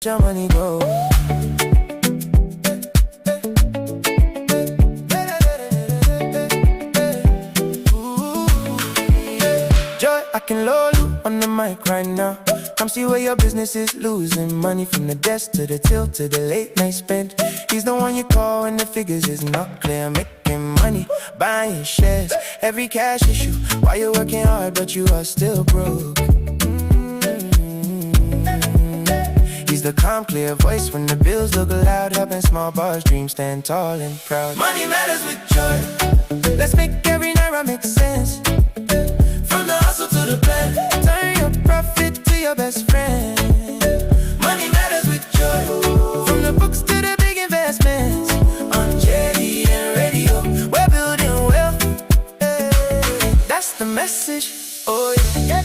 your money go. Joy, I can load you on the mic right now. Come see where your business is losing money, from the desk to the till to the late night spend. He's the one you call when the figures is not clear. Making money, buying shares, every cash issue while you're working hard but you are still broke. He's the calm, clear voice when the bills look loud, helping small bars dreams stand tall and proud. Money matters with joy. Let's make every naira make sense. From the hustle to the plan, turn your profit to your best friend. Money matters with joy. From the books to the big investments, on jelly and radio, we're building wealth. That's the message. Oh yeah.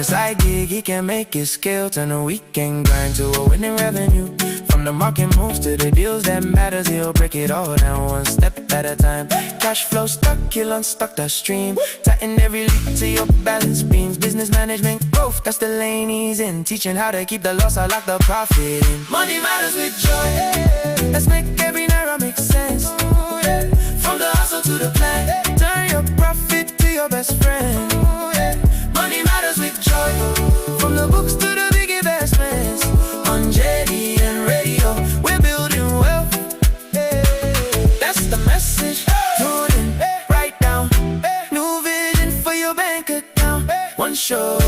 Side gig, he can make his skill turn a weekend grind to a winning revenue. From the market moves to the deals that matters, he'll break it all down one step at a time. Cash flow stuck, he'll unstuck the stream. Tighten every leak to your balance beams. Business management growth, that's the lane he's in. Teaching how to keep the loss, I lock the profit in. Money matters with joy. Let's make every naira make sense. From the hustle to the plan, turn your profit to your best friend. Money matters with joy. From the books to the big investments, on jelly and radio, we're building wealth. That's the message. Tune in, write down, new vision for your bank account. One show,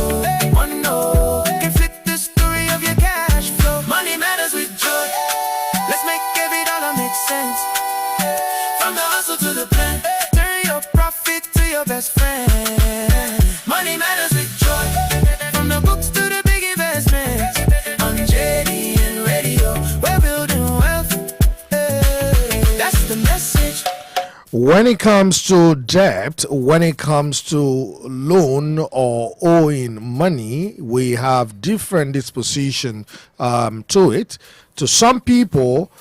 one note can flip the story of your cash flow. Money matters with joy. Let's make every dollar make sense. From the hustle to the plan, turn your profit to your best friend. Money matters with joy. From the books to the big investments, on jelly and radio, we're building wealth. That's the message. When it comes to debt, when it comes to loan or owing money, we have different disposition to it. To some people,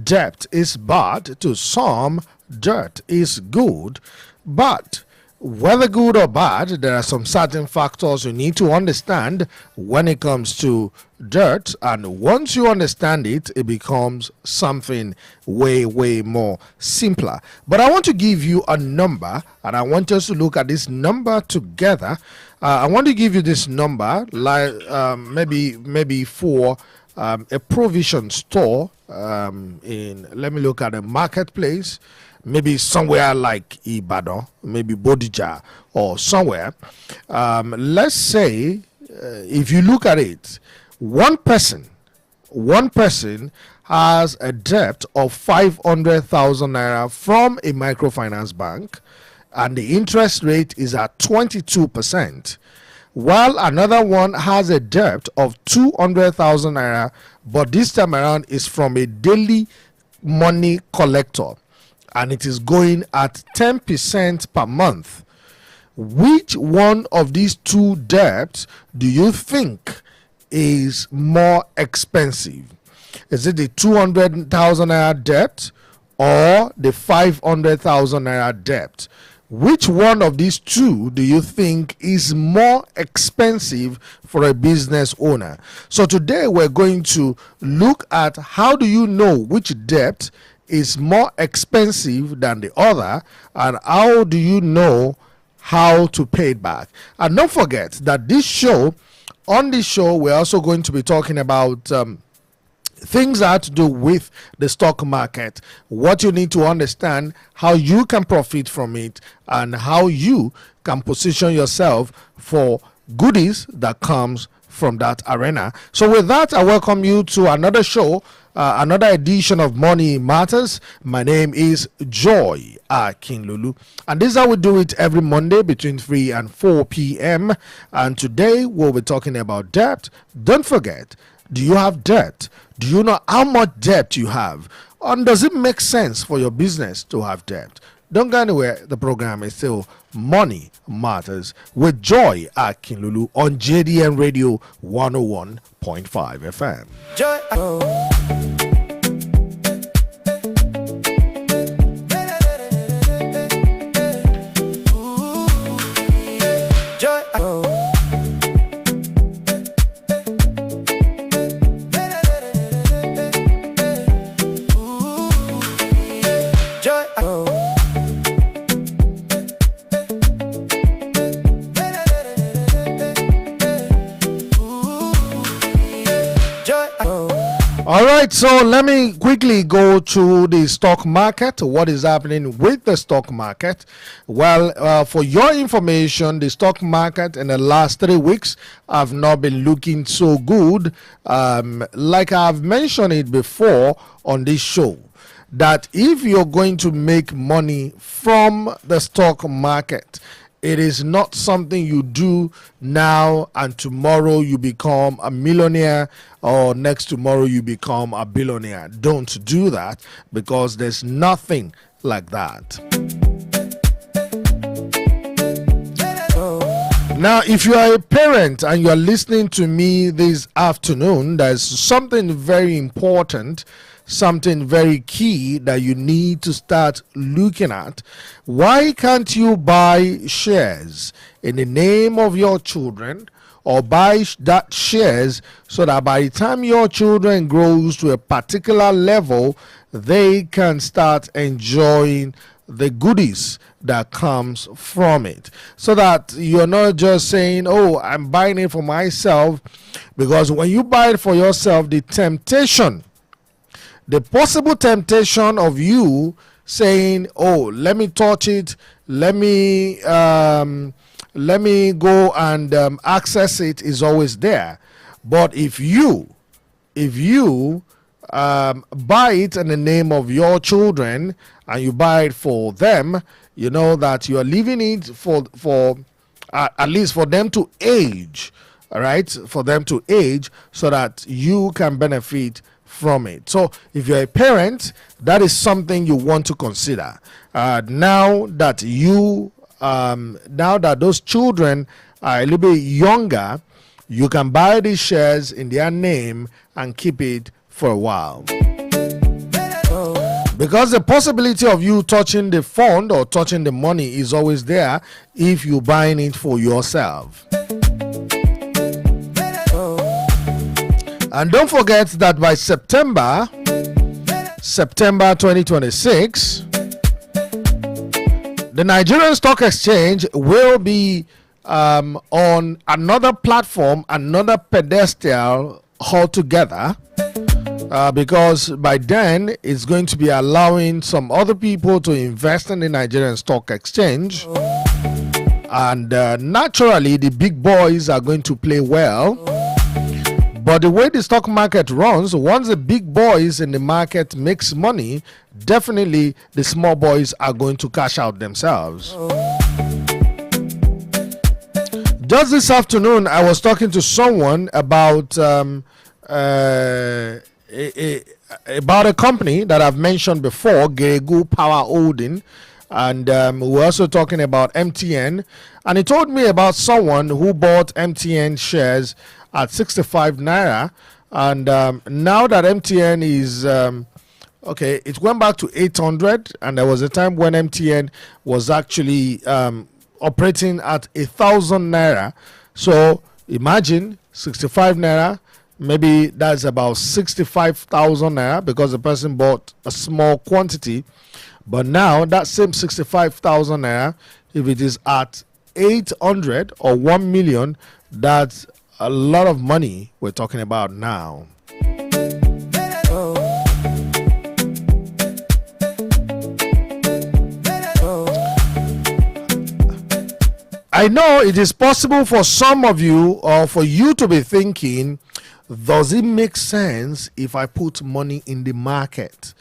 debt is bad. To some, debt is good. But whether good or bad, there are some certain factors you need to understand when it comes to debt, and once you understand it, it becomes something way more simpler. But I want to give you a number, and I want us to look at this number together. I want to give you this number, like maybe for a provision store in, let me look at a marketplace, maybe somewhere like Ibadan, maybe Bodija or somewhere. Let's say, if you look at it, one person has a debt of 500,000 naira from a microfinance bank, and the interest rate is at 22%, while another one has a debt of 200,000 naira, but this time around is from a daily money collector, and it is going at 10% per month. Which one of these two debts do you think is more expensive? Is it the 200,000 naira debt or the 500,000 naira debt? Which one of these two do you think is more expensive for a business owner? So today we're going to look at how do you know which debt is more expensive than the other, and how do you know how to pay it back. And don't forget that on this show we're also going to be talking about things that have to do with the stock market, what you need to understand, how you can profit from it, and how you can position yourself for goodies that comes from that arena. So with that, I welcome you to another show, another edition of Money Matters. My name is Joy Akinlulu, and this is how we do it every Monday between 3 and 4 p.m. And today we'll be talking about debt. Don't forget, do you have debt? Do you know how much debt you have? And does it make sense for your business to have debt? Don't go anywhere. The program is still Money Matters with Joy Akinlulu on JDN Radio 101.5 FM. Joy. All right, so let me quickly go to the stock market. What is happening with the stock market? Well, for your information, the stock market in the last 3 weeks have not been looking so good. Like I've mentioned it before on this show, that if you're going to make money from the stock market, it is not something you do now and tomorrow you become a millionaire, or next tomorrow you become a billionaire. Don't do that, because there's nothing like that. Now, if you are a parent and you are listening to me this afternoon, there's something very important, something very key that you need to start looking at. Why can't you buy shares in the name of your children, or buy that shares so that by the time your children grows to a particular level, they can start enjoying the goodies that comes from it, so that you're not just saying, oh, I'm buying it for myself? Because when you buy it for yourself, the possible temptation of you saying, oh, let me touch it, let me go and access it, is always there. But if you buy it in the name of your children and you buy it for them, you know that you are leaving it for at least for them to age, all right, for them to age, so that you can benefit from it. So if you're a parent, that is something you want to consider. Now that those children are a little bit younger, you can buy these shares in their name and keep it for a while, because the possibility of you touching the fund or touching the money is always there if you're buying it for yourself. And don't forget that by September 2026, the Nigerian Stock Exchange will be on another platform, another pedestal altogether, because by then it's going to be allowing some other people to invest in the Nigerian Stock Exchange, and naturally the big boys are going to play well. But the way the stock market runs, once the big boys in the market makes money, definitely the small boys are going to cash out themselves. Just this afternoon, I was talking to someone about a company that I've mentioned before, Geregu Power Holding, and we're also talking about MTN. And he told me about someone who bought MTN shares at 65 naira, and now that MTN is it went back to 800, and there was a time when MTN was actually operating at 1,000 naira. So imagine 65 naira, maybe that's about 65,000 naira, because the person bought a small quantity. But now that same 65,000 naira, if it is at 800 or 1 million, that's a lot of money we're talking about now. I know it is possible for some of you, or for you, to be thinking, does it make sense if I put money in the market?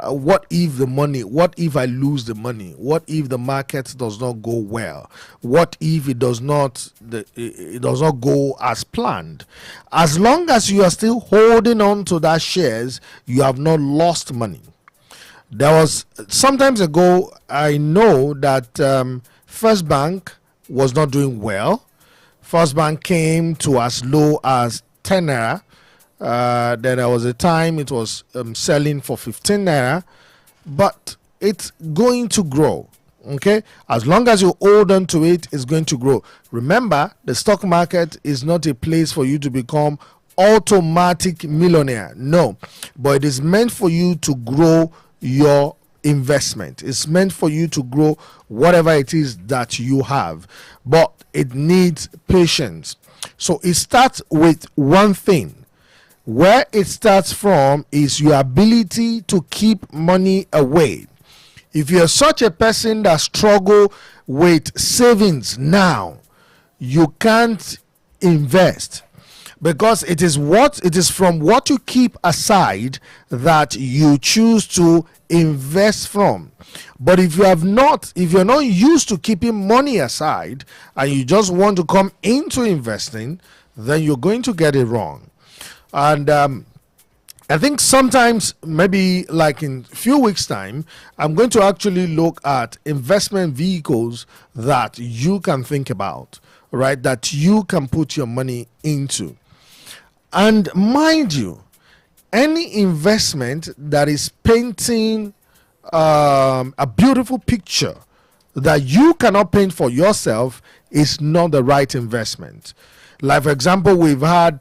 What if I lose the money? What if the market does not go well? What if it does not go as planned? As long as you are still holding on to that shares, you have not lost money. There was sometimes ago, I know that First Bank was not doing well. First Bank came to as low as 10 naira. Then there was a time it was selling for 15 naira, but it's going to grow. Okay, as long as you hold on to it, it's going to grow. Remember, the stock market is not a place for you to become automatic millionaire. No, but it is meant for you to grow your investment. It's meant for you to grow whatever it is that you have, but it needs patience. So it starts with one thing. Where it starts from is your ability to keep money away. If you're such a person that struggle with savings now, you can't invest, because it is from what you keep aside that you choose to invest from. But if you're not used to keeping money aside and you just want to come into investing, then you're going to get it wrong. And I think sometimes, maybe like in a few weeks time, I'm going to actually look at investment vehicles that you can think about, right, that you can put your money into. And mind you, any investment that is painting a beautiful picture that you cannot paint for yourself is not the right investment. Like, for example, we've had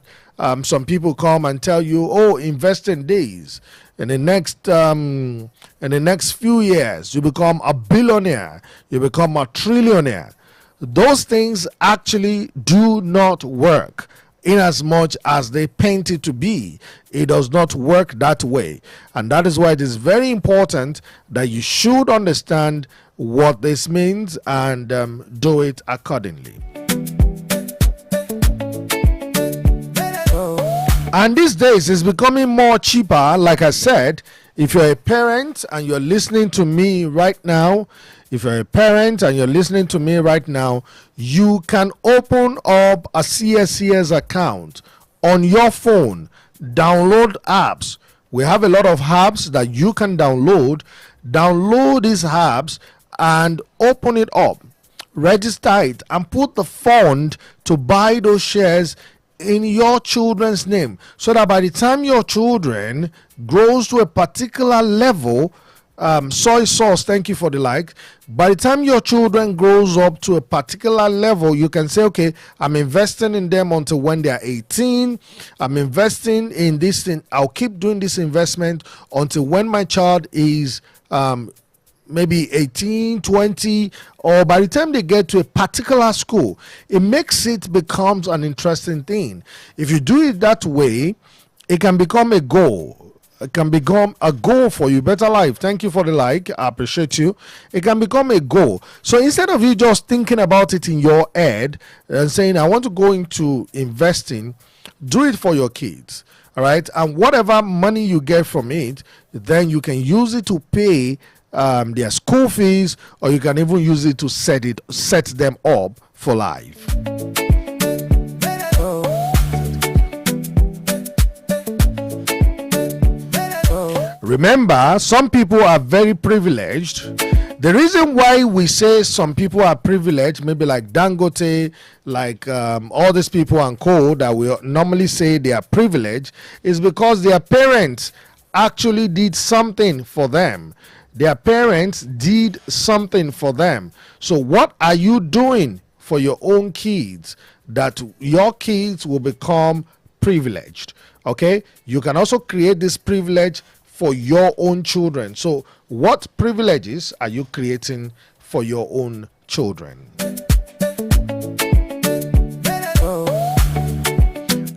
some people come and tell you, oh, invest in these. In the next few years, you become a billionaire, you become a trillionaire. Those things actually do not work. In as much as they paint it to be, it does not work that way. And that is why it is very important that you should understand what this means and do it accordingly. And these days it's becoming more cheaper. Like I said, if you're a parent and you're listening to me right now, you can open up a CSCS account on your phone, download apps. We have a lot of apps that you can download. Download these apps and open it up, register it, and put the fund to buy those shares in your children's name, so that by the time your children grows to a particular level, soy sauce, thank you for the like. By the time your children grows up to a particular level, you can say, okay, I'm investing in them until when they are 18. I'm investing in this thing. I'll keep doing this investment until when my child is maybe 18, 20, or by the time they get to a particular school. It becomes an interesting thing. If you do it that way, it can become a goal. It can become a goal for you. Better life. Thank you for the like. I appreciate you. It can become a goal. So instead of you just thinking about it in your head and saying, I want to go into investing, do it for your kids. All right. And whatever money you get from it, then you can use it to pay their school fees, or you can even use it to set them up for life. Remember, some people are very privileged. The reason why we say some people are privileged, maybe like Dangote, like all these people and co that we normally say they are privileged, is because their parents actually did something for them. Their parents did something for them. So what are you doing for your own kids that your kids will become privileged? Okay, you can also create this privilege for your own children. So what privileges are you creating for your own children?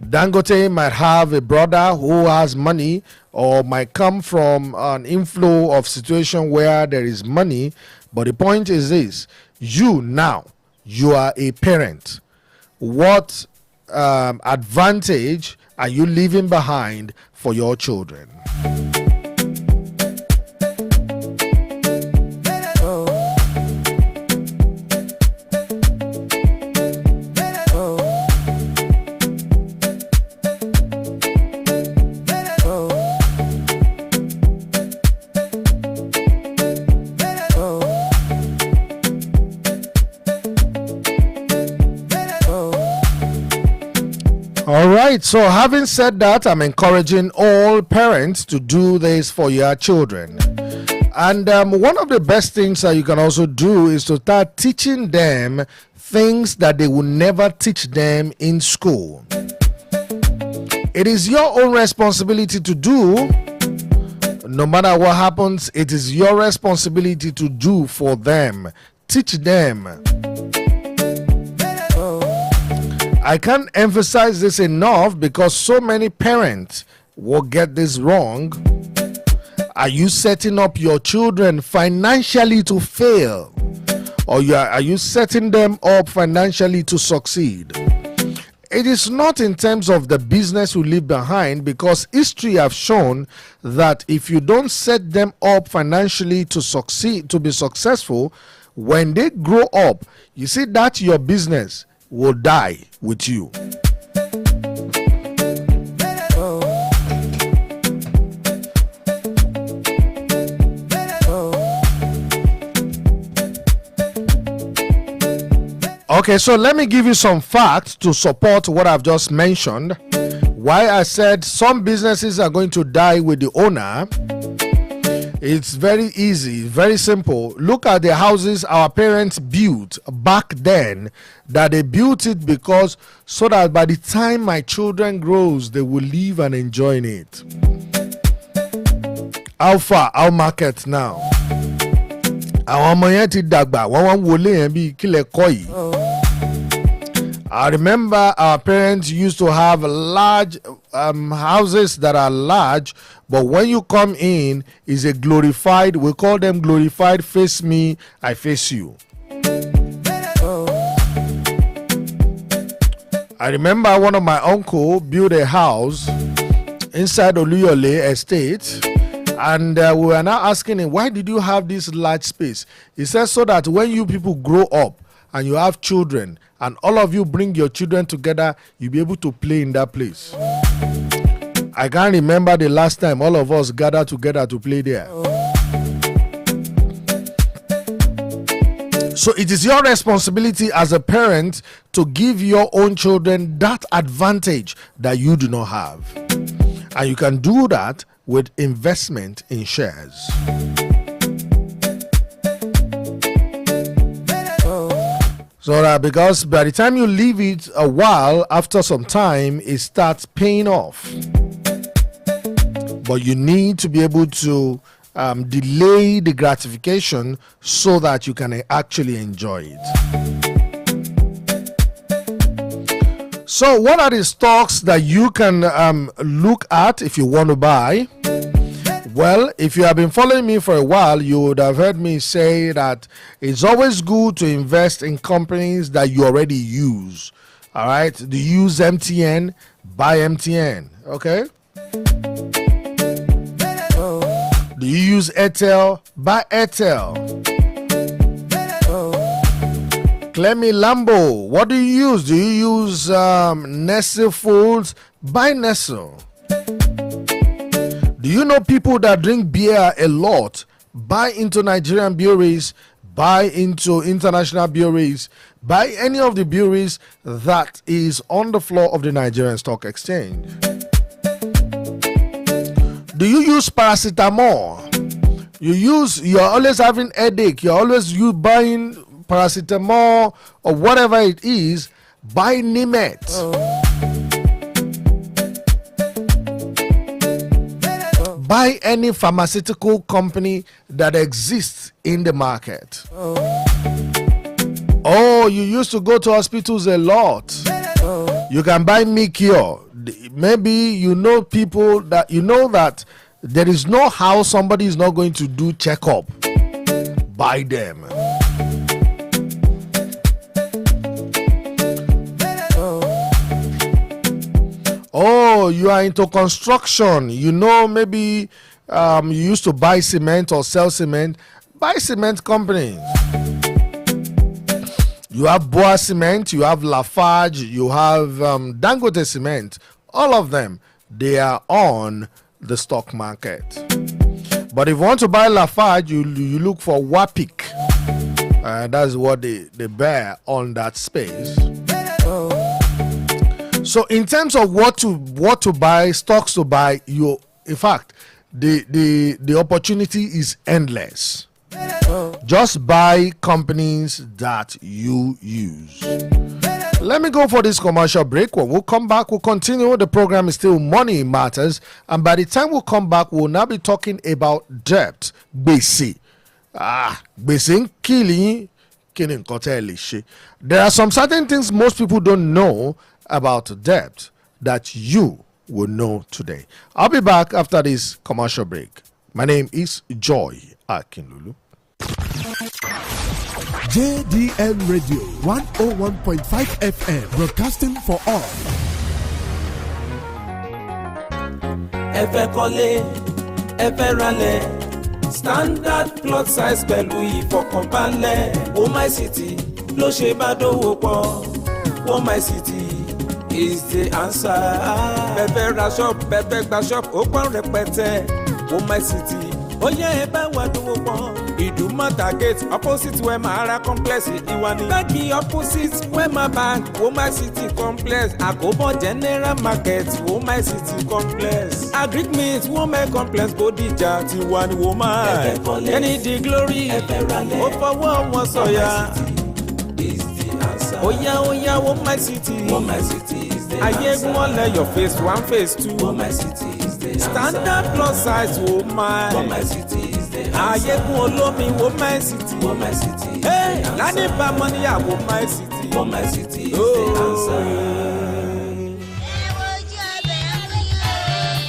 Dangote might have a brother who has money, or might come from an inflow of situation where there is money. But the point is this: you are a parent. What advantage are you leaving behind for your children? All right, so having said that, I'm encouraging all parents to do this for your children. And one of the best things that you can also do is to start teaching them things that they will never teach them in school. It is your own responsibility to do. No matter what happens, it is your responsibility to do for them. Teach them. I can't emphasize this enough because so many parents will get this wrong. Are you setting up your children financially to fail? Or are you setting them up financially to succeed? It is not in terms of the business you leave behind, because history have shown that if you don't set them up financially to succeed, to be successful, when they grow up, you see that your business will die with you. Okay, so let me give you some facts to support what I've just mentioned. Why I said some businesses are going to die with the owner. It's very easy, very simple. Look at the houses our parents built back then, that they built it because so that by the time my children grows, they will live and enjoy it. How far? How market now? Àwọn ọmọ yẹn ti dàgbà, wọ́n wá ń wọlé yẹn bí kílẹ̀ kọ́ yìí. I remember our parents used to have large houses that are large, but when you come in, is a glorified, we call them glorified face me, I face you. I remember one of my uncle built a house inside Oluyole estate, and we were now asking him, why did you have this large space? He says, so that when you people grow up and you have children, and all of you bring your children together, you'll be able to play in that place. I can't remember the last time all of us gathered together to play there. So it is your responsibility as a parent to give your own children that advantage that you do not have. And you can do that with investment in shares. So that because by the time you leave it a while, after some time, it starts paying off. But you need to be able to delay the gratification so that you can actually enjoy it. So what are the stocks that you can look at if you want to buy? Well, if you have been following me for a while, you would have heard me say that it's always good to invest in companies that you already use. All right? Do you use MTN? Buy MTN. Okay? Do you use Airtel? Buy Airtel. Clemmy Lambo. What do you use? Do you use Nestle Foods? Buy Nestle. Do you know people that drink beer a lot? Buy into Nigerian breweries, buy into international breweries, buy any of the breweries that is on the floor of the Nigerian Stock Exchange. Do you use paracetamol? You're always having headache, you're always buying paracetamol or whatever it is. Buy Nimet. Buy any pharmaceutical company that exists in the market. Oh, you used to go to hospitals a lot. You can buy Mikio. Maybe you know people that you know that there is no how somebody is not going to do checkup. Buy them. Oh, you are into construction. You know, maybe you used to buy cement or sell cement. Buy cement companies. You have Boa Cement, you have Lafarge, you have Dangote Cement. All of them, they are on the stock market. But if you want to buy Lafarge, you look for Wapik. That's what they bear on that space. So in terms of what to buy, stocks to buy, in fact, the opportunity is endless. Just buy companies that you use. Let me go for this commercial break. When we'll come back, we'll continue. The program is still Money Matters, and by the time we'll come back, we'll now be talking about debt. Gbese. Gbese killing. There are some certain things most people don't know about debt that you will know today. I'll be back after this commercial break. My name is Joy Akinlulu. JDM Radio 101.5 FM, broadcasting for all. Efe kọ́lé, Efe ralẹ̀, standard plot size pẹ̀lú ìfọkànbalẹ̀. Oh my city ló ṣe bá dòwò pọ̀. Oh my city is the answer. Bẹ́ẹ̀ ra shop, bẹ́ẹ̀ gba shop, ó pọ̀ rẹpẹtẹ. Oh my city, ó yẹ ẹ bá wà dòwò pọ̀. Ìdúmọ̀tà gate opposite Wema Ara complex Ìwàní. Gbági opposite Wema bank Oh my city complex. Àkóbọ̀ general market Oh my city complex. Agric meat Woma complex Bódìjà Tiwani Woma. Ẹni di glory ó fọwọ́ wọn sọ̀yà. Oya Oh my city ayégun ọ̀lẹ̀ your face one face two. Oh my city is the standard plus size Oh my city is the ayégun olómi Oh my city. Hey, lani bamọ níyàwó my city. Oh my city is the answer.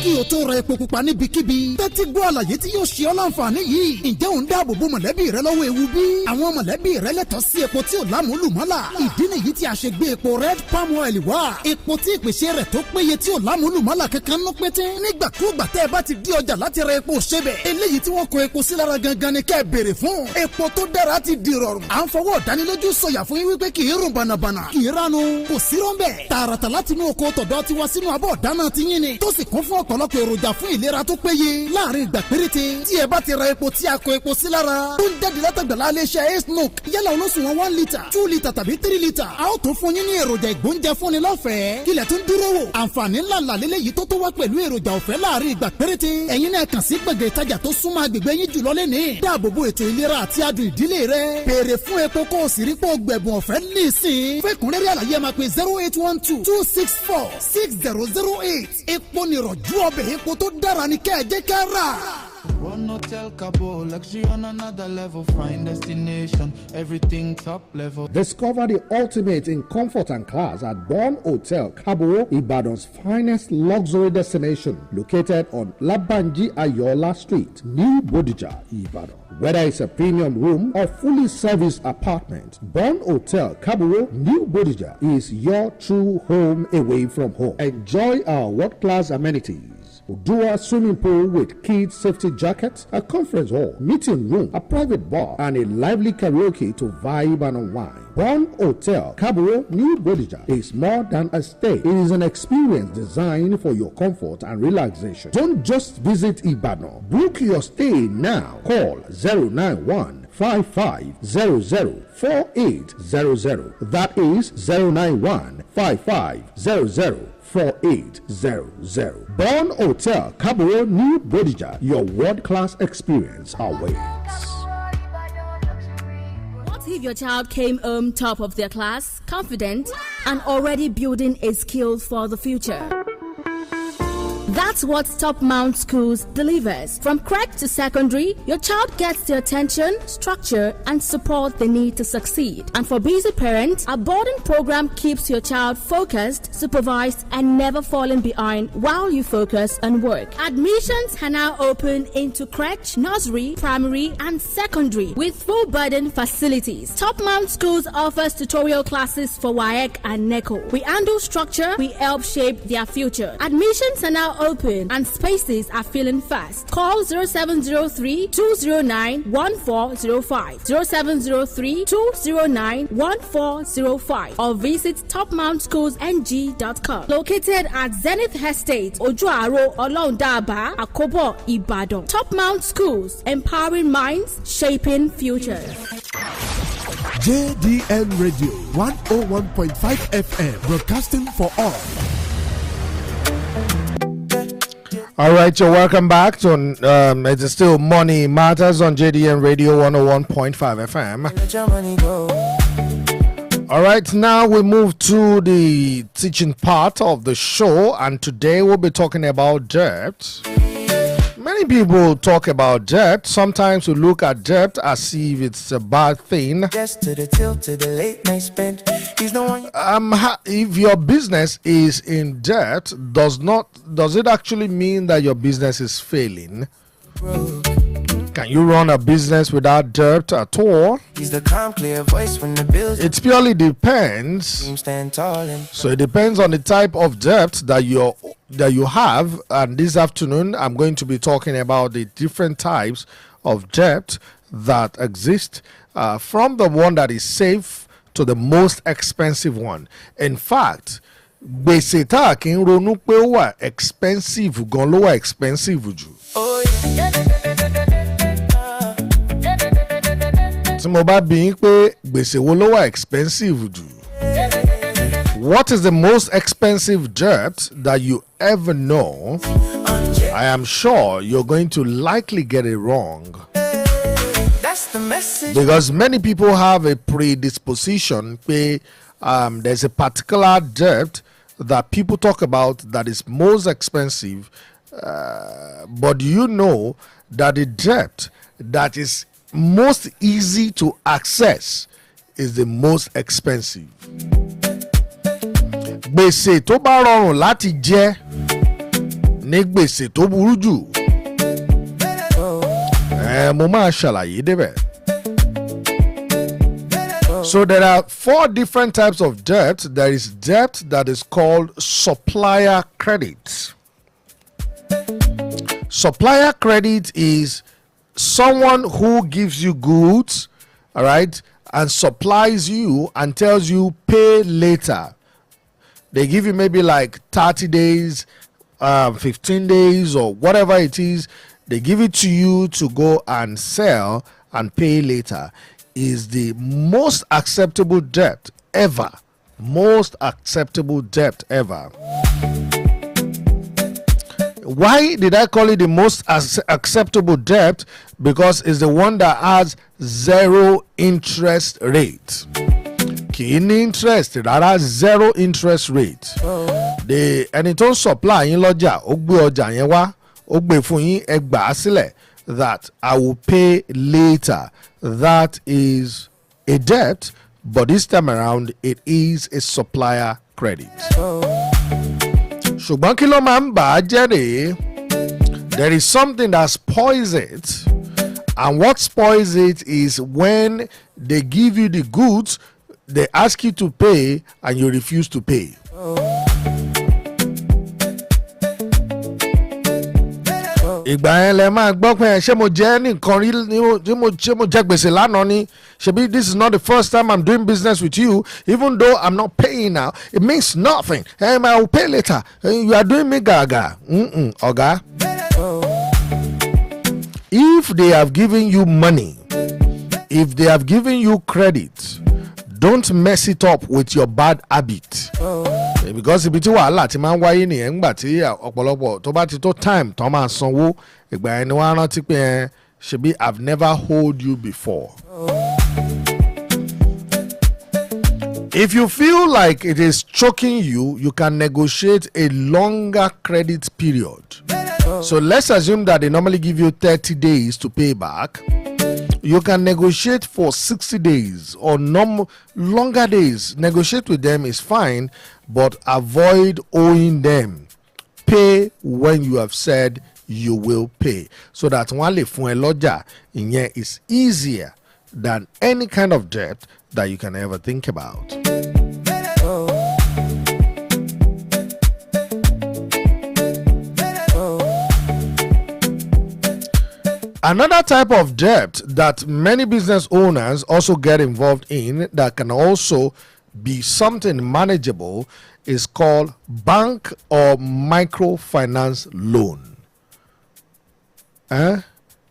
Kí o tó ra epo pupa níbikíbi tẹ́tí gbọ́ àlàyé tí yóò ṣe ọ́ láǹfààní yìí. Ǹjẹ́ ò ń dáàbò bo mọ̀lẹ́bí rẹ lọ́wọ́ ewu bí? Àwọn mọ̀lẹ́bí rẹ lẹ́tọ̀ọ́ sí epo tí ò lámúlùmọ́là. Ìdí nìyí tí a ṣe gbé epo red palm oil wá. Epo tí ìpèsè rẹ̀ tó péye tí ò lámúlùmọ́là kankan ló pété. Nígbàkúùgbà tẹ́ ẹ bá ti dí ọjà láti ra epo ṣebẹ̀. Eléyìí tí wọ́n kó epo sí lára gangan ni kẹ́ ẹ béèrè fún. Epo tó dára ti di rọrùn. À ń fọwọ́ ìdánilójú sọ̀yà fún yín wípé kì í rùn bànàbànà. Kì í ránu. Kò sí rọ́ńbẹ́. Tààràtà láti inú oko tọ̀dọ̀ tiwa sínú abọ́ ọ̀dáná ti yín ni. Tó sì kún fún ọ̀pọ̀lọpọ̀ èròjà fún ìlera tó péye láàrin ìgbà péréte tí ẹ bá ti ra epo tí a kó epo sí lára tó ń jáde látàgbàlá iléeṣẹ́ AISHAT yálà olóṣùwọ̀n 1 litre 2 litre tàbí 3 litre a ó tún fún yín ní èròjà ìgbóúnjẹ fúnni lọ́fẹ̀ẹ́ kílẹ̀ tó ń dúró wò àǹfààní ńlá làlélẹ́ yìí tó wá pẹ̀lú èròjà ọ̀fẹ́ láàrin ìgbà péréte ẹ̀yin náà kàn sí gbẹ̀gẹ̀ ìtajà tó súnmọ́ agbègbè yín jùlọ lẹ́ni dáàbòbò ètò ìlera àti adùn ìdílé rẹ béèrè fún epo kó o sì rí pé o gbẹ̀bùn ọ̀fẹ́ nísìn fún ẹ̀kúnrẹ́rẹ́ àlàyé máa pè 0812 264 6008 epo nìrọ̀jú ọbẹ̀ epo tó dára ní kẹ́ẹ̀jẹ́ kẹ́rà. One hotel Cabo, luxury on another level, fine destination, everything top level. Discover the ultimate in comfort and class at Bon Hotel Cabo, Ibadan's finest luxury destination, located on Labanji Ayola Street, New Bodija, Ibadan. Whether it's a premium room or fully serviced apartment, Bon Hotel Cabo, New Bodija is your true home away from home. Enjoy our world-class amenities. Udua swimming pool with kids safety jackets, a conference hall, meeting room, a private bar, and a lively karaoke to vibe and unwind. Bon Hotel Cabo, New Bodija is more than a stay. It is an experience designed for your comfort and relaxation. Don't just visit Ibadan. Book your stay now. Call 091 55004800. That is 091 5500 4800. Bon Hotel Cabo, New Bodija. Your world-class experience awaits. What if your child came home top of their class, confident, and already building a skill for the future? That's what Top Mount Schools delivers. From crèche to secondary, your child gets the attention, structure, and support they need to succeed. And for busy parents, our boarding program keeps your child focused, supervised, and never falling behind while you focus on work. Admissions are now open into crèche, nursery, primary, and secondary with full burden facilities. Top Mount Schools offers tutorial classes for WAEC and NECO. We handle structure, we help shape their future. Admissions are now open and spaces are filling fast. Call 0703 209 1405, 0703 209 1405, or visit topmountschoolsng.com. Located at Zenith Estate, Ojuaro, Olondaba, Akobo, Ibadan. Top Mount Schools, empowering minds, shaping futures. JDM Radio 101.5 FM, broadcasting for all. All right, so welcome back to it's still Money Matters on JDM Radio 101.5 FM. Let your money go. All right, now we move to the teaching part of the show, and today we'll be talking about debt. Many people talk about debt. Sometimes we look at debt as if it's a bad thing. Just to the tilt to the late night spend. He's the one. If your business is in debt, does it actually mean that your business is failing? Can you run a business without debt at all? He's the calm, clear voice when the bills. It purely depends. Stand tall and So it depends on the type of debt that you have. And this afternoon, I'm going to be talking about the different types of debt that exist, from the one that is safe to the most expensive one. In fact, gbèsè tá a kì í ronú pé ó wà expensive gan ló wà expensive jù. oh yeah. Tí mo bá bi yín pé gbèsè wo ló wà expensive jù? What is the most expensive debt that you ever know? I am sure you're going to likely get it wrong. That's the message. Because many people have a predisposition pé there's a particular debt that people talk about that is most expensive, but you know that the debt that is most easy to access is the most expensive. Gbèsè tó bá rọrùn láti jẹ ní gbèsè tó burú jù. Mo máa ṣàlàyé débẹ̀. So there are 4 different types of debt. There is debt that is called supplier credit. Supplier credit is someone who gives you goods, all right, and supplies you and tells you pay later. They give you maybe like 30 days, 15 days, or whatever it is. They give it to you to go and sell and pay later. Is the most acceptable debt ever. Most acceptable debt ever. Why did I call it the most acceptable debt? Because it's the one that has 0 interest rate. Kì í ní interest rárá, 0 interest rate. Ẹni tó ń supply yín lọ́jà, ó gbé ọjà yẹn wá, ó gbé fún yín, ẹ gbà á sílẹ̀. That I will pay later. That is a debt, but this time around it is a supplier credit. Ṣùgbọ́n kí ló máa ń bà á jẹ́ rèé? There is something that spoils it, and what spoils it is when they give you the goods, they ask you to pay, and you refuse to pay. Ìgbà yẹn lẹ máa gbọ́ pé ṣé mo jẹ́ nìkan rí ṣé mo jẹ gbèsè lánàá ni ṣebí this is not the first time I'm doing business with you, even though I'm not paying now it means nothing. I will pay later. You are doing me gaga. Oga. If they have given you money, if they have given you credit, don't mess it up with your bad habit. Because ibi tí wàhálà ti máa ń wáyé nìyẹn ńgbà tí ọ̀pọ̀lọpọ̀ tó bá ti tó time tó máa sanwó ìgbà yẹn ni wọ́n á rántí pé ṣebí I've never owed you before. If you feel like it is choking you, you can negotiate a longer credit period. So let's assume that they normally give you 30 days to pay back. You can negotiate for 60 days or longer days. Negotiate with them is fine, but avoid owing them. Pay when you have said you will pay. So that wọ́n lè fún ẹ lọ́jà ìyẹn is easier than any kind of debt that you can ever think about. Another type of debt that many business owners also get involved in that can also be something manageable is called bank or microfinance loan.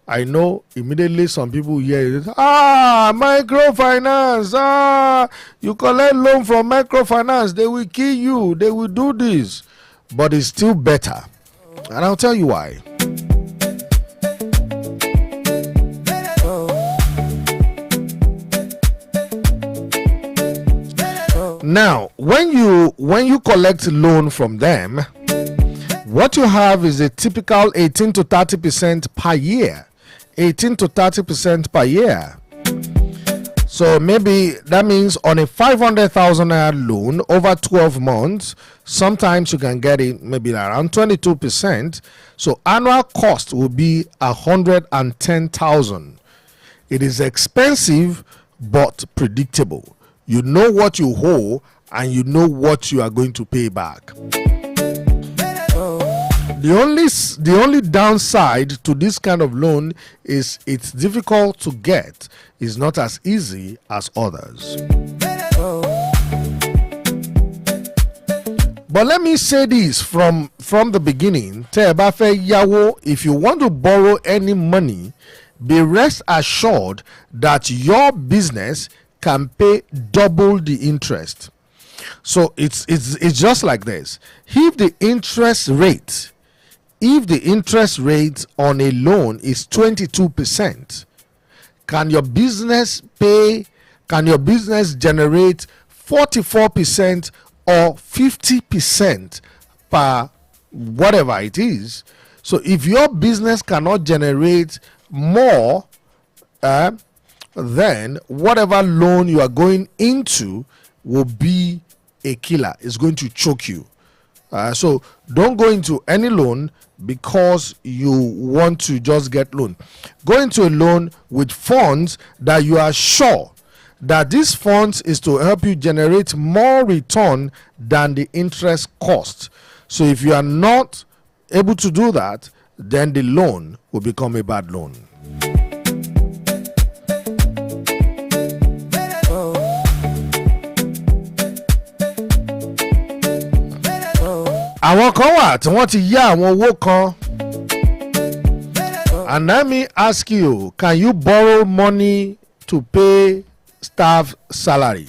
I know immediately some people hear it. Microfinance. You collect loan from microfinance. They will kill you. They will do this. But it's still better. And I'll tell you why. Now, when you collect loan from them, What you have is a typical 18 to 30% per year. 18 to 30% per year. So maybe that means on a 500,000 naira loan over 12 months, sometimes you can get it maybe around 22%. So annual cost will be 110,000. It is expensive but predictable. You know what you owe and you know what you are going to pay back. The only downside to this kind of loan is it's difficult to get. It's not as easy as others. But let me say this from the beginning. If you want to borrow any money, be rest assured that your business can pay double the interest. So it's just like this. If the interest rate on a loan is 22%, can your business generate 44% or 50% per whatever it is? So if your business cannot generate more, then whatever loan you are going into will be a killer. It's going to choke you. So don't go into any loan because you want to just get loan. Go into a loan with funds that you are sure that these funds is to help you generate more return than the interest cost. So if you are not able to do that, then the loan will become a bad loan. Àwọn kan wà tí wọ́n ti yá àwọn owó kan. And let me ask you, can you borrow money to pay staff salary?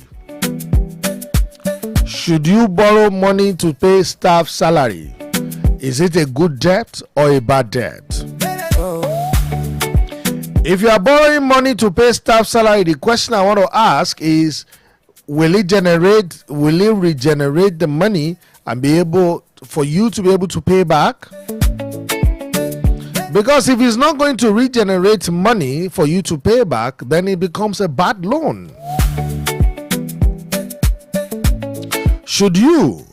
Should you borrow money to pay staff salary? Is it a good debt or a bad debt? If you are borrowing money to pay staff salary, the question I want to ask is, will it regenerate the money and be able for you to be able to pay back? Because if it's not going to regenerate money for you to pay back, then it becomes a bad loan. Should you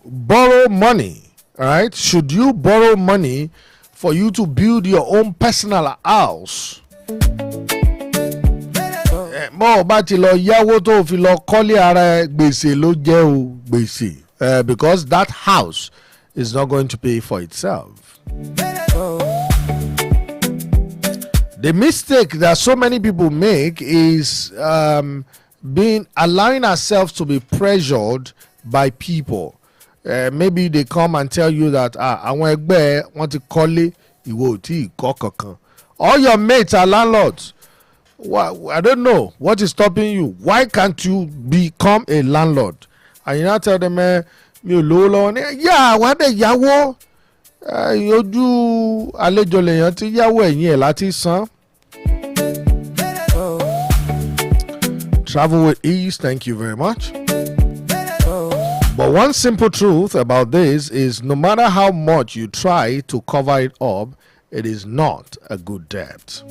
borrow money, all right? Should you borrow money for you to build your own personal house? Because that house is not going to pay for itself. The mistake that so many people make is allowing ourselves to be pressured by people. Maybe they come and tell you that àwọn ẹgbẹ́ want to call it ìwọ ò tí kọ́ kankan. All your mates are landlords. I don't know what is stopping you. Why can't you become a landlord? And you now tell them, mi ò lówó lọ́wọ́ ní wàá dẹ̀ yáwó ojú àlejò lèèyàn ti yáwó ẹ̀yìn ẹ̀ láti san. Travel with ease, thank you very much. But one simple truth about this is no matter how much you try to cover it up, it is not a good debt.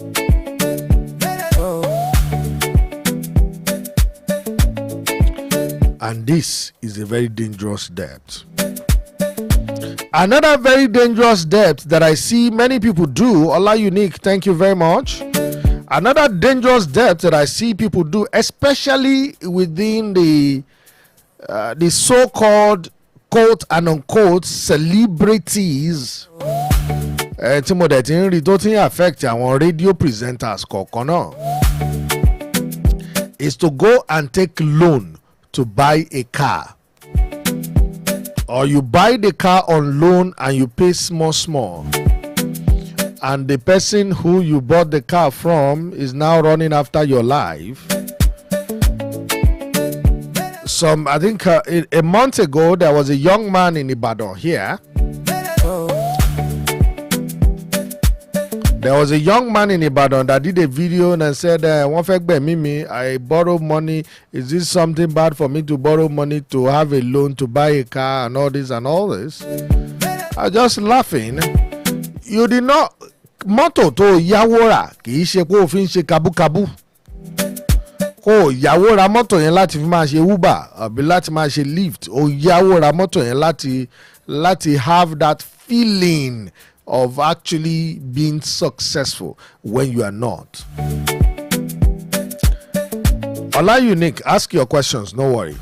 And this is a very dangerous debt. Another very dangerous debt that I see many people do, Ola Unique, thank you very much. Another dangerous debt that I see people do, especially within the so-called quote and unquote celebrities, tí mo dẹ̀ ti ń rí tó ti ń affect àwọn radio presenters kọ̀ọ̀kan náà, is to go and take loan to buy a car. Or you buy the car on loan and you pay small. And the person who you bought the car from is now running after your life. I think a month ago, there was a young man in Ibadan here. There was a young man in Ibadan that did a video and said, I borrow money. Is this something bad for me to borrow money to have a loan to buy a car and all this? I'm just laughing. You did not mọ́tò tó yáwó rà kì í ṣe pé òfin ṣe kabúkabú. Ó yáwó ra mọ́tò yẹn láti fi máa ṣe Uber àbí láti máa ṣe Lyft. Ó yáwó ra mọ́tò yẹn láti have that feeling of actually being successful when you are not. Ola Unique, ask your questions, no worry.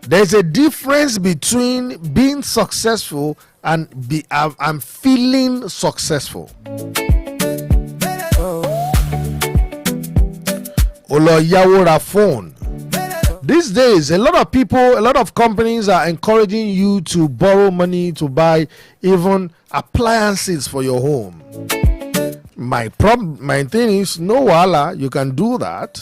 There's a difference between being successful and I'm feeling successful. Olo yawora phone. These days, a lot of people, a lot of companies are encouraging you to borrow money to buy even appliances for your home. My thing is, no wala, you can do that.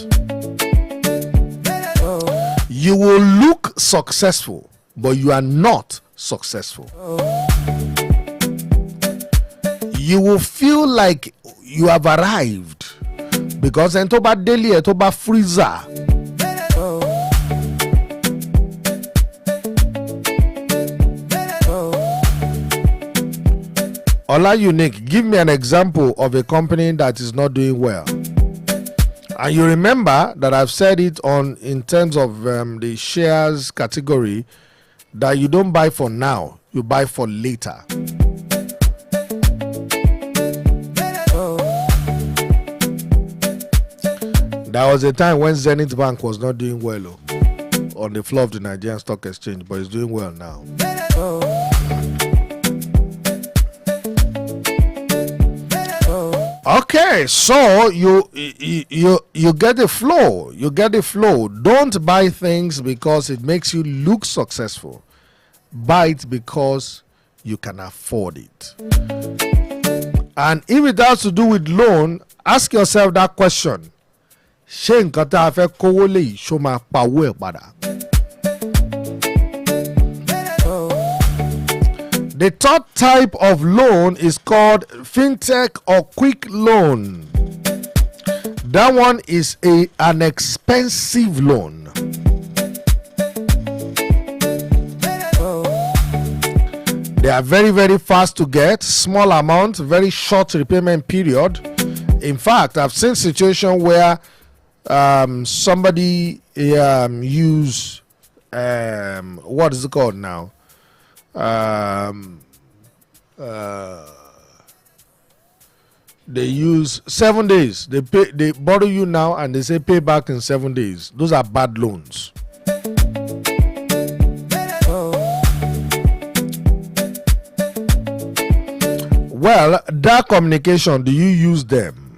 You will look successful, but you are not successful. You will feel like you have arrived because entoba daily, entoba freezer. Ola Unique, give me an example of a company that is not doing well. And you remember that I've said it in terms of the shares category that you don't buy for now, you buy for later. There was a time when Zenith Bank was not doing well on the floor of the Nigerian Stock Exchange, but it's doing well now. Okay, so you get the flow. You get the flow. Don't buy things because it makes you look successful. Buy it because you can afford it. And if it has to do with loan, ask yourself that question. Ṣé nǹkan tá a fẹ́ kówó lè ṣó máa pawó ẹ̀ padà? The third type of loan is called fintech or quick loan. That one is an expensive loan. They are very, very fast to get, small amount, very short repayment period. In fact, I've seen situations where somebody use what is it called now? They use 7 days. They borrow you now and they say pay back in 7 days. Those are bad loans. Well, that communication, do you use them?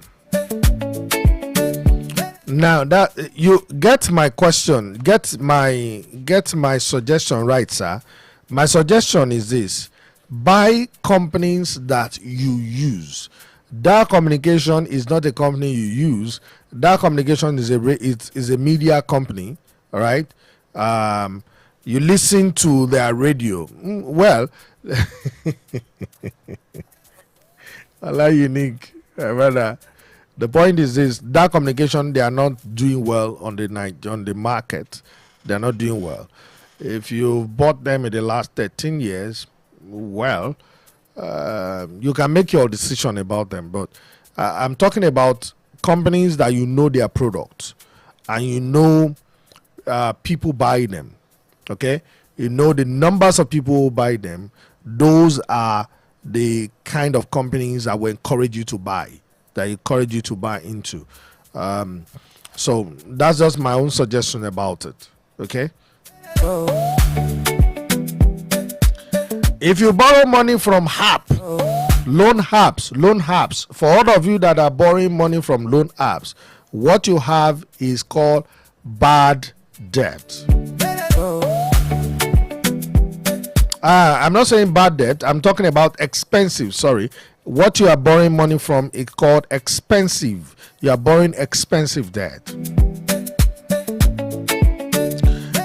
Now that you get my question, get my suggestion right, sir. My suggestion is this: buy companies that you use. That communication is not a company you use. That communication is a media company. All right. You listen to their radio. Well, I like Unique. Rather, the point is this: that communication, they are not doing well on the market. They are not doing well. If you bought them in the last 13 years, well, you can make your decision about them. But I'm talking about companies that you know their products and you know people buy them. Okay? You know the numbers of people who buy them. Those are the kind of companies that will encourage you to buy, into. So that's just my own suggestion about it. Okay? If you borrow money from loan apps, for all of you that are borrowing money from loan apps, what you have is called bad debt. I'm not saying bad debt, I'm talking about expensive. Sorry. What you are borrowing money from is called expensive. You are borrowing expensive debt.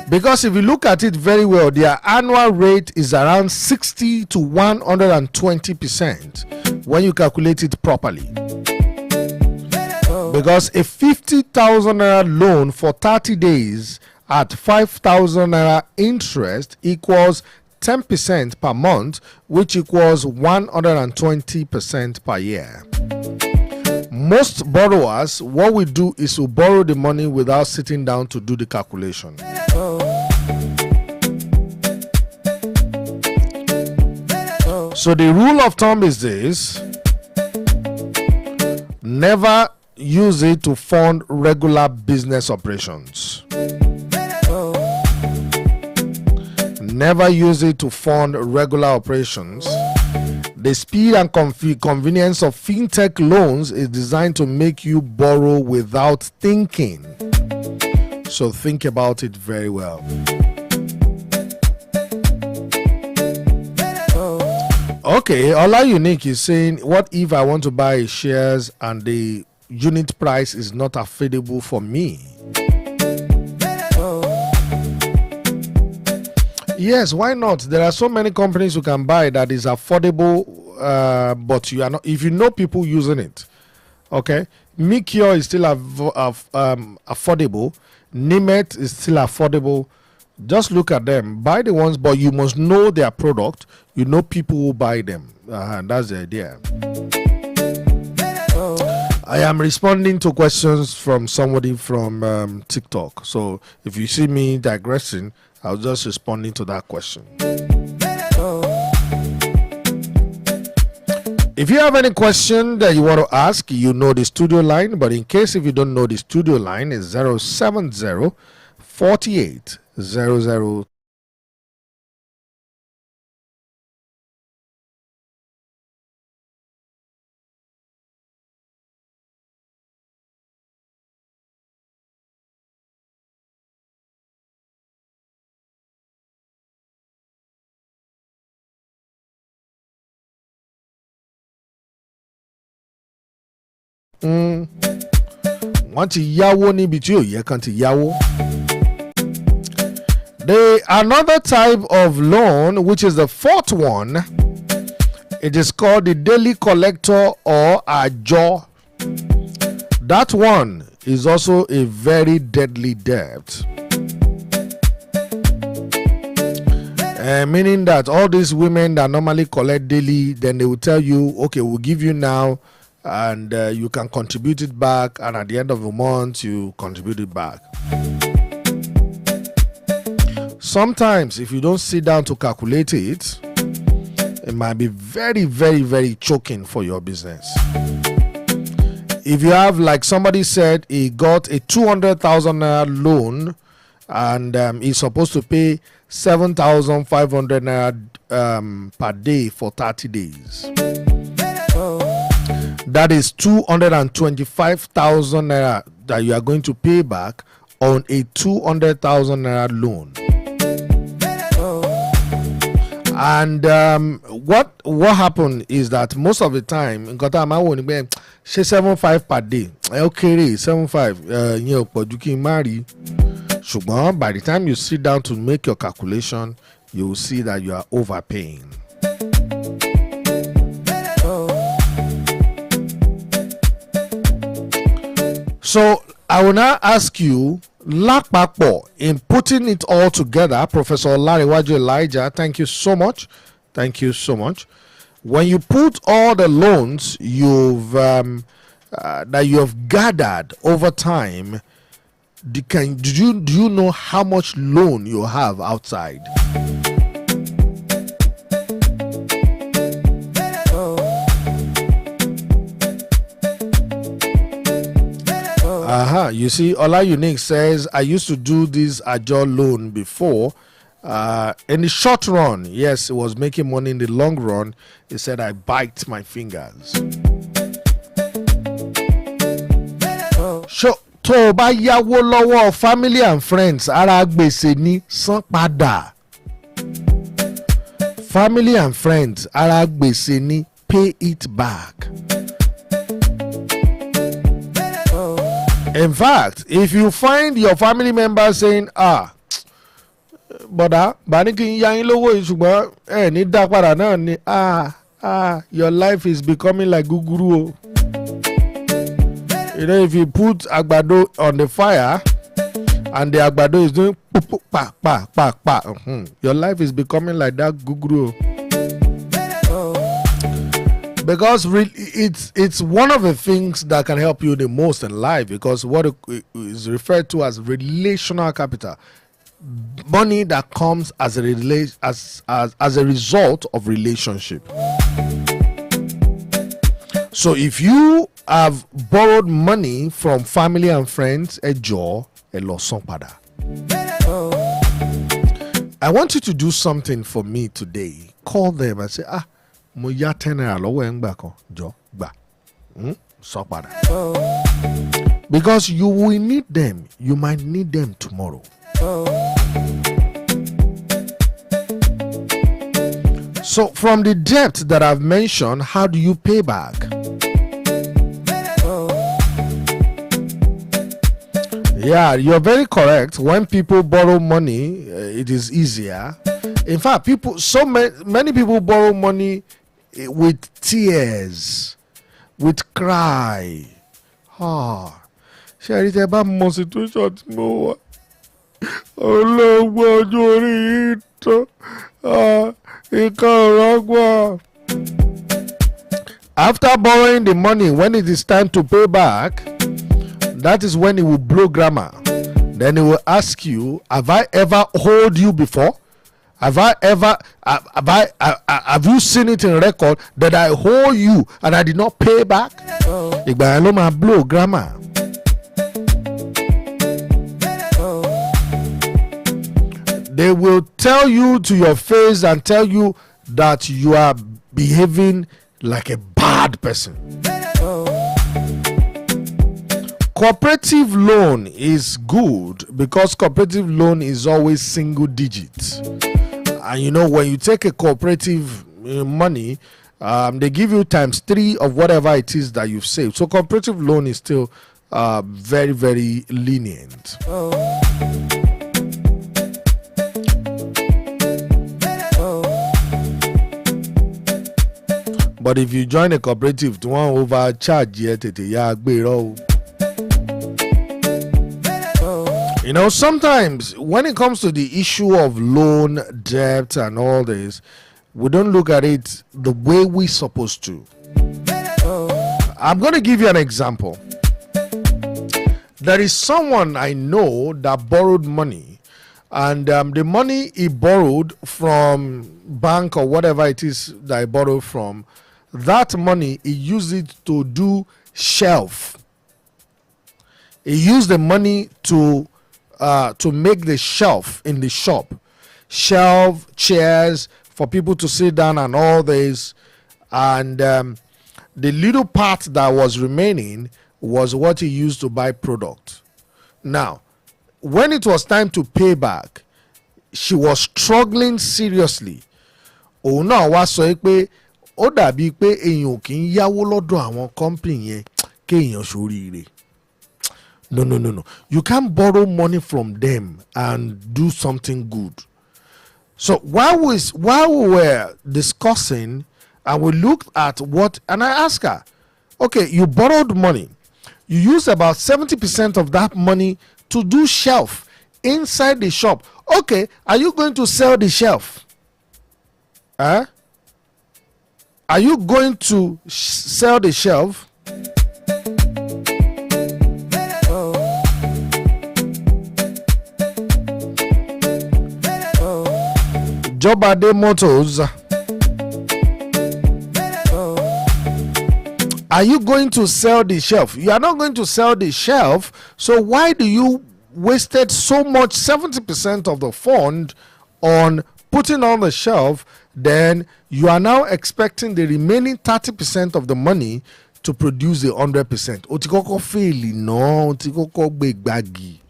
Because if you look at it very well, their annual rate is around 60 to 120% when you calculate it properly. Because a 50,000 naira loan for 30 days at 5,000 naira interest equals 10% per month, which equals 120% per year. Most borrowers, what we do is to borrow the money without sitting down to do the calculation. So the rule of thumb is this: never use it to fund regular business operations. Never use it to fund regular operations. The speed and convenience of fintech loans is designed to make you borrow without thinking. So think about it very well. Okay, Ola Unique is saying, what if I want to buy shares and the unit price is not affordable for me? Yes, why not? There are so many companies you can buy that is affordable, but you are not. If you know people using it, okay. Mikio is still affordable. Nimet is still affordable. Just look at them, buy the ones, but you must know their product. You know people who buy them. That's the idea. I am responding to questions from somebody from TikTok. So if you see me digressing, I was just responding to that question. If you have any question that you want to ask, you know the studio line. But in case if you don't know the studio line, it's 070 48 00. Wọ́n ti yáwó níbi tí ò yẹ kan ti yáwó. The another type of loan, which is the fourth one, it is called the daily collector or AJO. That one is also a very deadly debt. Meaning that all these women that normally collect daily, then they will tell you, okay, we'll give you now, and you can contribute it back, and at the end of the month, you contribute it back. Sometimes, if you don't sit down to calculate it, it might be very, very, very choking for your business. If you have, like somebody said, he got a 200,000 naira loan, and he's supposed to pay 7,500 naira per day for 30 days. That is 225,000 naira that you are going to pay back on a 200,000 naira loan. And what happened is that most of the time, in Qatar, I want to say 7.5 per day. Okay, 7.5. You know, but you can marry. By the time you sit down to make your calculation, you will see that you are overpaying. So I will now ask you, Lakpapo, in putting it all together, Professor Olariwaju Elijah, thank you so much. Thank you so much. When you put all the loans that you have gathered over time, do you know how much loan you have outside? You see, Ola Unique says, I used to do this AJO loan before. In the short run, yes, it was making money. In the long run, he said, I bite my fingers. So, tó bá yáwó lọ́wọ́ family and friends, ara gbèsè ní san padà. Family and friends, ara gbèsè ní pay it back. In fact, if you find your family member saying, bọ̀dá bani kí n yá yín lówó ìṣùgbọ́n ẹ ní dá padà náà ni your life is becoming like guguru. You know, if you put àgbàdo on the fire and the agbado is doing pa pa pa pa. Your life is becoming like that guguru. Because it's one of the things that can help you the most in life, because what it is referred to as relational capital, money that comes as a result of relationship. So if you have borrowed money from family and friends, I want you to do something for me today. Call them and say, mo ya 10 naira lọ́wọ́ ẹ̀ ń gbà kan jọ gbà sọ padà. Because you will need them. You might need them tomorrow. So from the debt that I've mentioned, how do you pay back? Yeah, you're very correct. When people borrow money, it is easier. In fact, many people borrow money with tears, with cry. Ṣé ẹ bá mọ situation tí mo wà? Ọlọ́gbọ́n ojú orí yìí tán. Ìkan ọ̀rọ̀gbọ́n. After borrowing the money, when it is time to pay back, that is when he will blow grammar. Then he will ask you, have I ever owed you before? Have you seen it in record that I owe you and I did not pay back? Ìgbà yẹn ló máa blow grammar. They will tell you to your face and tell you that you are behaving like a bad person. Cooperative loan is good because cooperative loan is always single digits. And you know, when you take a cooperative money, they give you ×3 of whatever it is that you've saved. So cooperative loan is still very, very lenient. But if you join a cooperative, to one overcharge yet, you know, sometimes when it comes to the issue of loan, debt, and all this, we don't look at it the way we're supposed to. I'm going to give you an example. There is someone I know that borrowed money, and the money he borrowed from bank or whatever it is that he borrowed from, that money he used it to do shelf. He used the money to make the shelf in the shop, shelf, chairs for people to sit down and all this, and the little part that was remaining was what he used to buy product. Now, when it was time to pay back, she was struggling seriously. Oh no, wá sọ pé ó dàbí pé èèyàn kì í yáwó lọ́dọ̀ àwọn company yẹn kéèyàn ṣoríire. No. You can't borrow money from them and do something good. So while we were discussing and we looked at what, and I asked her, okay, you borrowed money. You used about 70% of that money to do shelf inside the shop. Okay, are you going to sell the shelf? Are you going to sell the shelf? Jobade Motors. Are you going to sell the shelf? You are not going to sell the shelf. So why do you wasted so much 70% of the fund on putting on the shelf? Then you are now expecting the remaining 30% of the money to produce the 100%. Otikoko faili no, otikoko gbagi.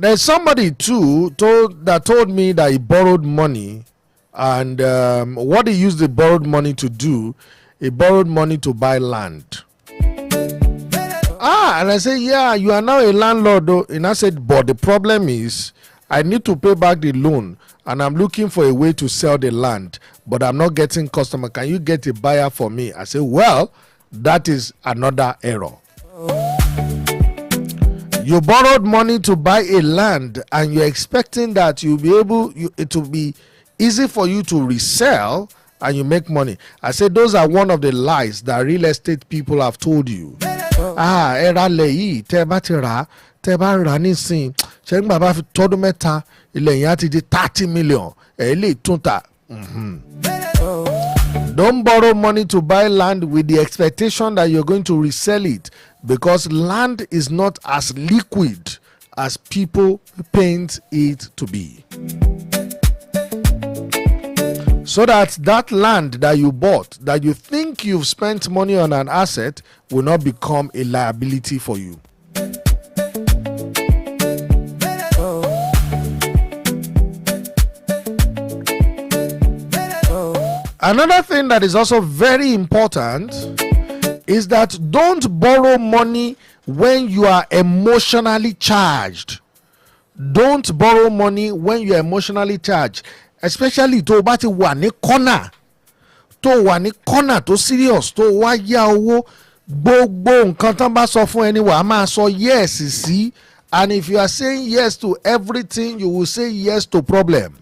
There's somebody too told me that he borrowed money, and what he used the borrowed money to do, he borrowed money to buy land. And I said, yeah, you are now a landlord though. And I said, but the problem is I need to pay back the loan and I'm looking for a way to sell the land, but I'm not getting customer. Can you get a buyer for me? I said, well, That is another error. You borrowed money to buy a land and you're expecting that you'll be able, it will be easy for you to resell and you make money. I said those are one of the lies that real estate people have told you. Era leyi tẹ́ bá ti rà tẹ́ bá rà nísìn ṣé bàbá fi tọ́dún mẹ́ta ilẹ̀ yẹn á ti di 30 million lè tún ta. Don't borrow money to buy land with the expectation that you're going to resell it, because land is not as liquid as people paint it to be. So that land that you bought, that you think you've spent money on an asset, will not become a liability for you. Another thing that is also very important is that don't borrow money when you are emotionally charged. Don't borrow money when you are emotionally charged, especially tó bá ti wà ní corner, tó serious, tó wá yá owó, gbogbo nǹkan tán bá sọ fún ẹni wà á máa sọ yes sí, and if you are saying yes to everything, you will say yes to problem.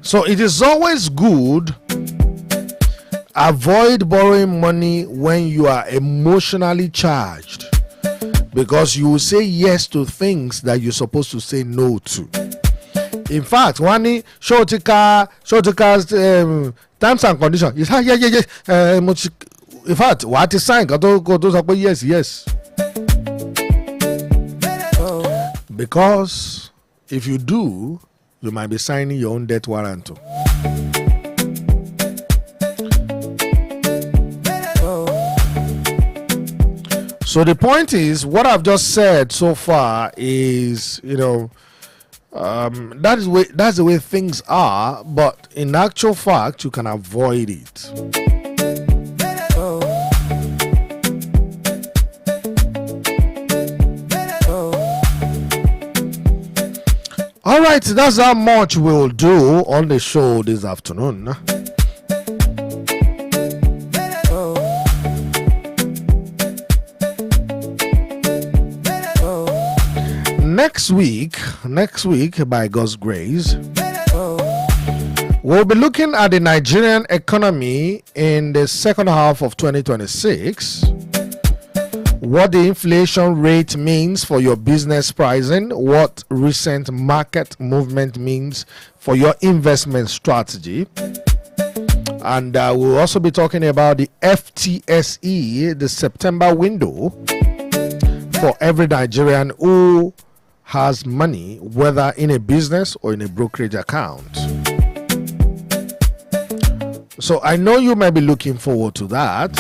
So it is always good, avoid borrowing money when you are emotionally charged, because you will say yes to things that you're supposed to say no to. In fact, one Shotika terms and conditions. In fact, what is signed? Yes. Because if you do, you might be signing your own death warrant too. So the point is, what I've just said so far is, that's the way things are, but in actual fact, you can avoid it. All right, that's how much we'll do on the show this afternoon. Next week, by God's grace, we'll be looking at the Nigerian economy in the second half of 2026. What the inflation rate means for your business pricing, what recent market movement means for your investment strategy. And we'll also be talking about the FTSE, the September window, for every Nigerian who has money, whether in a business or in a brokerage account. So I know you may be looking forward to that.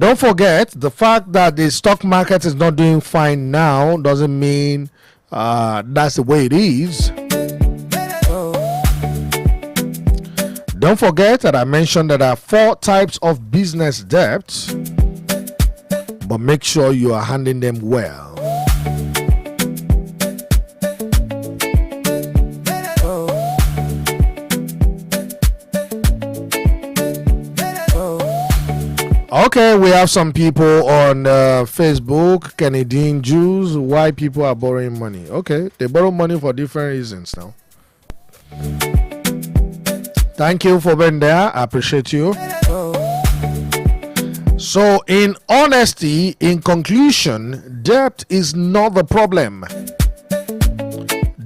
Don't forget, the fact that the stock market is not doing fine now doesn't mean that's the way it is. Don't forget that I mentioned that there are 4 types of business debts, but make sure you are handling them well. Okay, we have some people on Facebook, Canadian Jews, why people are borrowing money. Okay, they borrow money for different reasons now. Thank you for being there. I appreciate you. So, in honesty, in conclusion, debt is not the problem.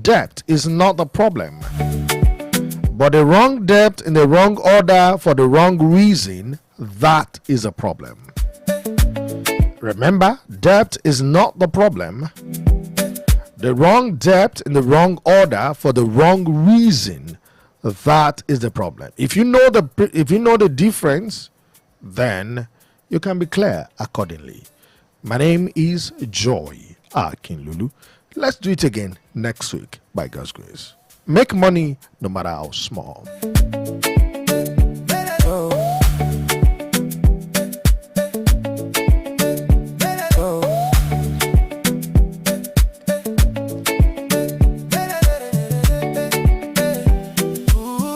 Debt is not the problem. But the wrong debt in the wrong order for the wrong reason, that is a problem. Remember, debt is not the problem. The wrong debt in the wrong order for the wrong reason, that is the problem. If you know the difference, then you can be clear accordingly. My name is Joy Akinlulu. Let's do it again next week by God's grace. Make money no matter how small.